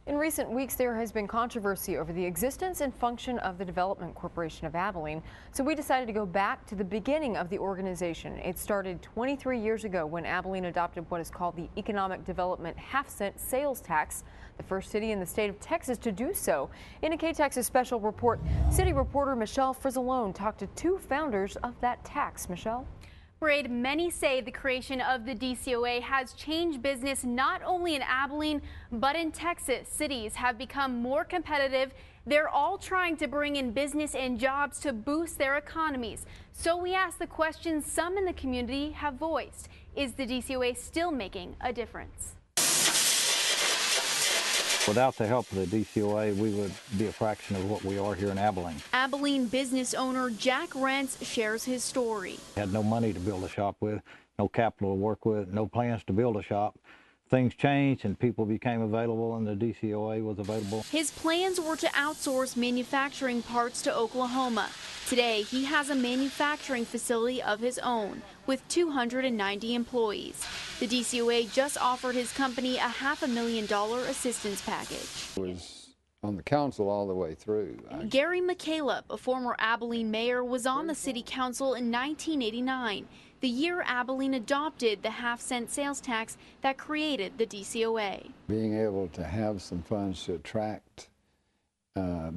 In recent weeks, there has been controversy over the existence and function of the Development Corporation of Abilene. So we decided to go back to the beginning of the organization. It started 23 years ago when Abilene adopted what is called the Economic Development Half-Cent Sales Tax, the first city in the state of Texas to do so. In a KTXS special report, city reporter Michelle Frizzalone talked to two founders of that tax. Michelle? Braid, many say the creation of the DCOA has changed business not only in Abilene, but in Texas. Cities have become more competitive. They're all trying to bring in business and jobs to boost their economies. So we asked the question some in the community have voiced. Is the DCOA still making a difference? Without the help of the DCOA, we would be a fraction of what we are here in Abilene. Abilene business owner Jack Rentz shares his story. Had no money to build a shop with, no capital to work with, no plans to build a shop. Things changed and people became available and the DCOA was available. His plans were to outsource manufacturing parts to Oklahoma. Today, he has a manufacturing facility of his own with 290 employees. The DCOA just offered his company a $500,000 assistance package. I was on the council all the way through. Gary McCaleb, a former Abilene mayor, was on the city council in 1989. The year Abilene adopted the half-cent sales tax that created the DCOA. Being able to have some funds to attract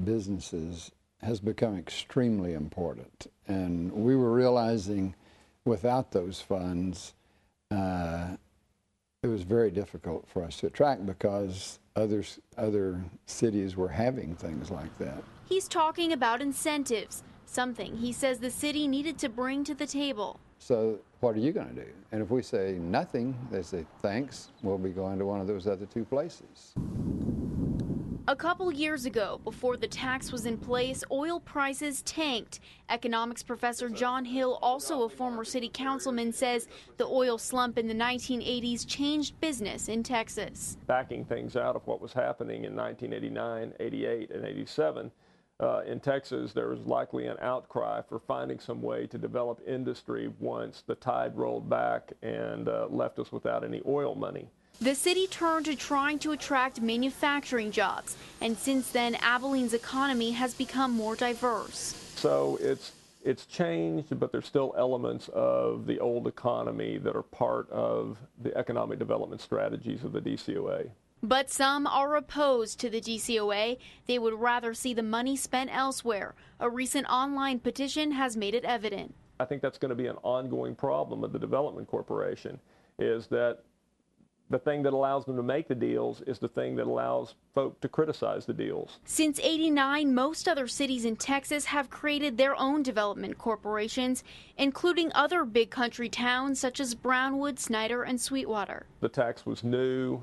businesses has become extremely important. And we were realizing without those funds, it was very difficult for us to attract because other cities were having things like that. He's talking about incentives, something he says the city needed to bring to the table. So what are you going to do? And if we say nothing, they say, thanks, we'll be going to one of those other two places. A couple years ago, before the tax was in place, oil prices tanked. Economics professor John Hill, also a former city councilman, says the oil slump in the 1980s changed business in Texas. Backing things out of what was happening in 1989, 88, and 87, in Texas, there was likely an outcry for finding some way to develop industry once the tide rolled back and left us without any oil money. The city turned to trying to attract manufacturing jobs, and since then, Abilene's economy has become more diverse. So it's changed, but there's still elements of the old economy that are part of the economic development strategies of the DCOA. But some are opposed to the DCOA. They would rather see the money spent elsewhere. A recent online petition has made it evident. I think that's going to be an ongoing problem of the Development Corporation, is that the thing that allows them to make the deals is the thing that allows folk to criticize the deals. Since '89, most other cities in Texas have created their own development corporations, including other big country towns such as Brownwood, Snyder, and Sweetwater. The tax was new.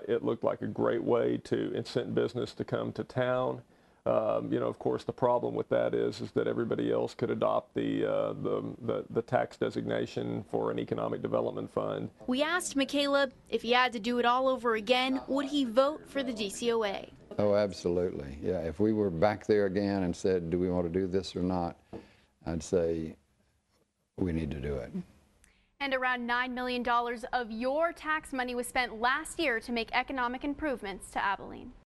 It looked like a great way to incent business to come to town. Of course, the problem with that is that everybody else could adopt the tax designation for an economic development fund. We asked McCaleb if he had to do it all over again, would he vote for the DCOA? Oh, absolutely. Yeah, if we were back there again and said, do we want to do this or not, I'd say we need to do it. And around $9 million of your tax money was spent last year to make economic improvements to Abilene.